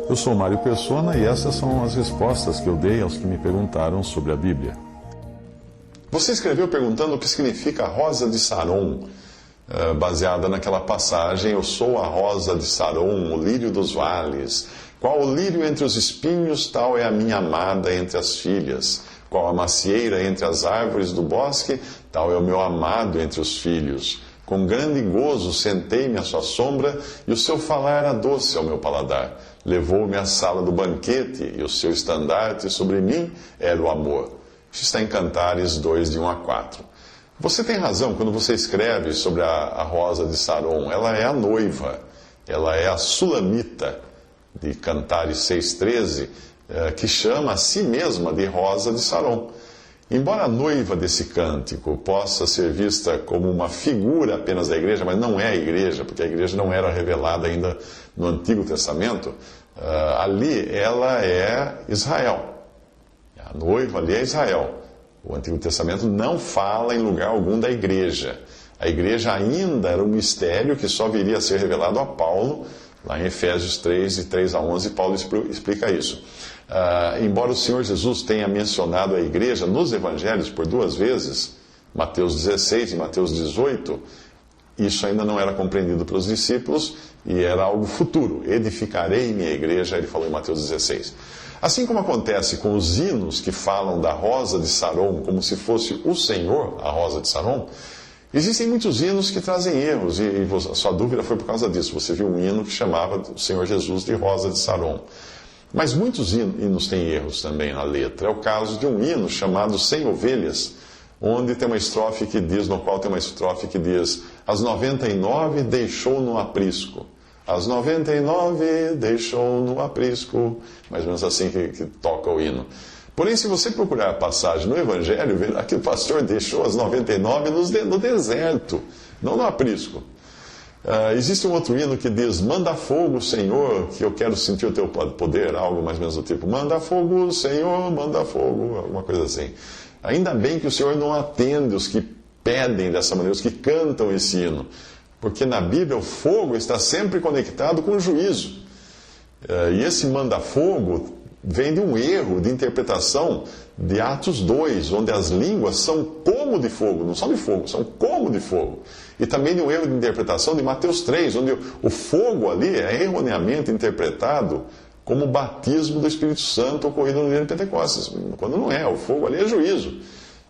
Eu sou Mário Persona e essas são as respostas que eu dei aos que me perguntaram sobre a Bíblia. Você escreveu perguntando o que significa a rosa de Saron, baseada naquela passagem: eu sou a rosa de Saron, o lírio dos vales. Qual o lírio entre os espinhos, tal é a minha amada entre as filhas. Qual a macieira entre as árvores do bosque, tal é o meu amado entre os filhos. Com grande gozo sentei-me à sua sombra, e o seu falar era doce ao meu paladar. Levou-me à sala do banquete, e o seu estandarte sobre mim era o amor. Isso está em Cantares 2, de 1 a 4. Você tem razão quando você escreve sobre a rosa de Saron. Ela é a noiva, ela é a sulamita, de Cantares 6,13, que chama a si mesma de rosa de Saron. Embora a noiva desse cântico possa ser vista como uma figura apenas da igreja, mas não é a igreja, porque a igreja não era revelada ainda no Antigo Testamento, ali ela é Israel. A noiva ali é Israel. O Antigo Testamento não fala em lugar algum da igreja. A igreja ainda era um mistério que só viria a ser revelado a Paulo, lá em Efésios 3, de 3 a 11, Paulo explica isso. Embora o Senhor Jesus tenha mencionado a igreja nos evangelhos por 2 vezes, Mateus 16 e Mateus 18, isso ainda não era compreendido pelos discípulos e era algo futuro. Edificarei minha igreja, ele falou em Mateus 16. Assim como acontece com os hinos que falam da rosa de Saron como se fosse o Senhor, a rosa de Saron, existem muitos hinos que trazem erros, e a sua dúvida foi por causa disso. Você viu um hino que chamava o Senhor Jesus de rosa de Saron. Mas muitos hinos têm erros também na letra. É o caso de um hino chamado Sem Ovelhas, onde tem uma estrofe que diz, no qual tem uma estrofe que diz: as 99 deixou no aprisco. As 99 deixou no aprisco. Mais ou menos assim que toca o hino. Porém, se você procurar a passagem no Evangelho, verá que o pastor deixou as 99 no deserto, não no aprisco. Existe um outro hino que diz: manda fogo, Senhor, que eu quero sentir o teu poder, algo mais ou menos do tipo: manda fogo, Senhor, manda fogo, alguma coisa assim. Ainda bem que o Senhor não atende os que pedem dessa maneira, os que cantam esse hino, porque na Bíblia o fogo está sempre conectado com o juízo. E esse manda fogo vem de um erro de interpretação de Atos 2, onde as línguas são como de fogo, não são de fogo, são como de fogo. E também de um erro de interpretação de Mateus 3, onde o fogo ali é erroneamente interpretado como o batismo do Espírito Santo ocorrido no dia de Pentecostes, quando não é. O fogo ali é juízo.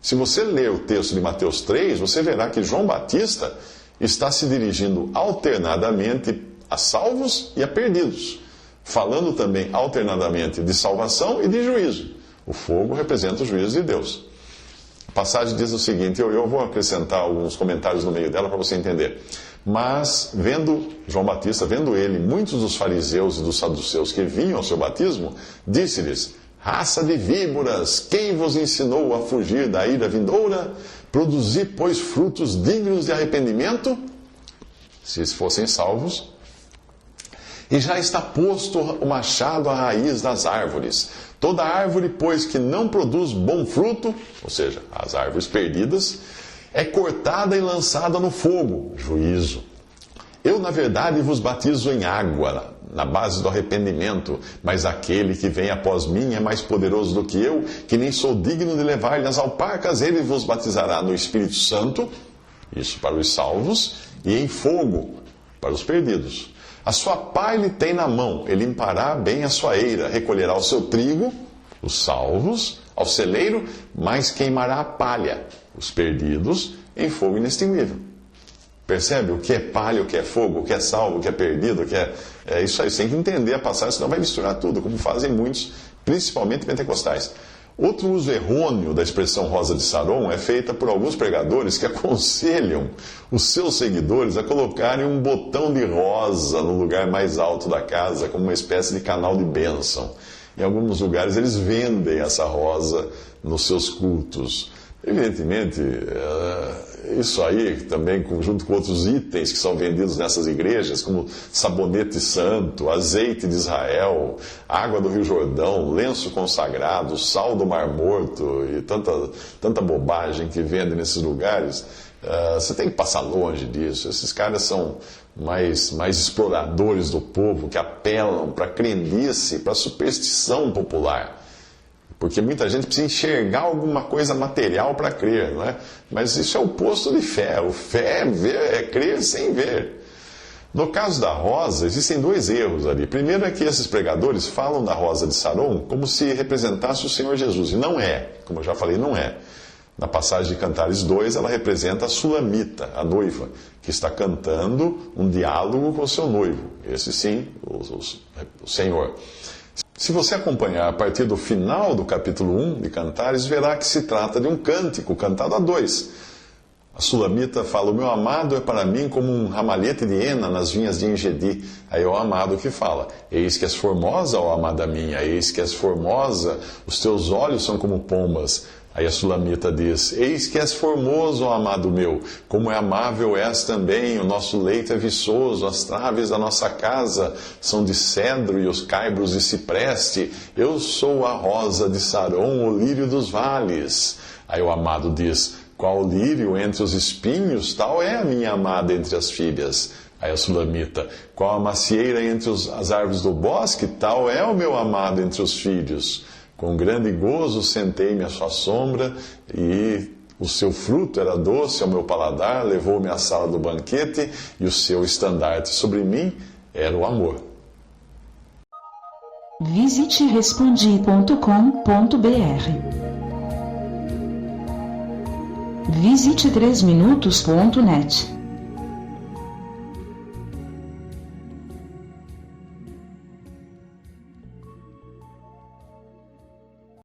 Se você ler o texto de Mateus 3, você verá que João Batista está se dirigindo alternadamente a salvos e a perdidos, falando também alternadamente de salvação e de juízo. O fogo representa o juízo de Deus. A passagem diz o seguinte, eu vou acrescentar alguns comentários no meio dela para você entender. Mas, João Batista, vendo ele, muitos dos fariseus e dos saduceus que vinham ao seu batismo, disse-lhes: raça de víboras, quem vos ensinou a fugir da ira vindoura? Produzi, pois, frutos dignos de arrependimento, se fossem salvos. E já está posto o machado à raiz das árvores. Toda árvore, pois, que não produz bom fruto, ou seja, as árvores perdidas, é cortada e lançada no fogo, juízo. Eu, na verdade, vos batizo em água, na base do arrependimento, mas aquele que vem após mim é mais poderoso do que eu, que nem sou digno de levar-lhe as alparcas. Ele vos batizará no Espírito Santo, isso para os salvos, e em fogo, para os perdidos. A sua pá ele tem na mão, ele limpará bem a sua eira, recolherá o seu trigo, os salvos, ao celeiro, mas queimará a palha, os perdidos, em fogo inextinguível. Percebe o que é palha, o que é fogo, o que é salvo, o que é perdido, o que é isso aí. Você tem que entender a passagem, senão vai misturar tudo, como fazem muitos, principalmente pentecostais. Outro uso errôneo da expressão rosa de Saron é feita por alguns pregadores que aconselham os seus seguidores a colocarem um botão de rosa no lugar mais alto da casa, como uma espécie de canal de bênção. Em alguns lugares eles vendem essa rosa nos seus cultos. Evidentemente, isso aí também, junto com outros itens que são vendidos nessas igrejas, como sabonete santo, azeite de Israel, água do Rio Jordão, lenço consagrado, sal do Mar Morto e tanta bobagem que vendem nesses lugares, você tem que passar longe disso. Esses caras são mais exploradores do povo, que apelam para a crendice, para a superstição popular. Porque muita gente precisa enxergar alguma coisa material para crer, não é? Mas isso é o oposto de fé. O fé é crer sem ver. No caso da rosa, existem dois erros ali. Primeiro é que esses pregadores falam da rosa de Saron como se representasse o Senhor Jesus. E não é. Como eu já falei, não é. Na passagem de Cantares 2, ela representa a Sulamita, a noiva, que está cantando um diálogo com o seu noivo. Esse sim, o Senhor. Se você acompanhar a partir do final do capítulo 1 de Cantares, verá que se trata de um cântico cantado a dois. A Sulamita fala: o meu amado é para mim como um ramalhete de hena nas vinhas de Engedi. Aí é o amado que fala: eis que és formosa, ó amada minha, eis que és formosa, os teus olhos são como pombas. Aí a Sulamita diz: eis que és formoso, ó amado meu, como é amável és também, o nosso leito é viçoso, as traves da nossa casa são de cedro e os caibros de cipreste. Eu sou a rosa de Saron, o lírio dos vales. Aí o amado diz: qual lírio entre os espinhos, tal é a minha amada entre as filhas. Aí a Sulamita: qual a macieira entre as árvores do bosque, tal é o meu amado entre os filhos. Com grande gozo sentei-me à sua sombra, e o seu fruto era doce ao meu paladar, levou-me à sala do banquete, e o seu estandarte sobre mim era o amor. Visite respondi.com.br. Visite 3minutos.net.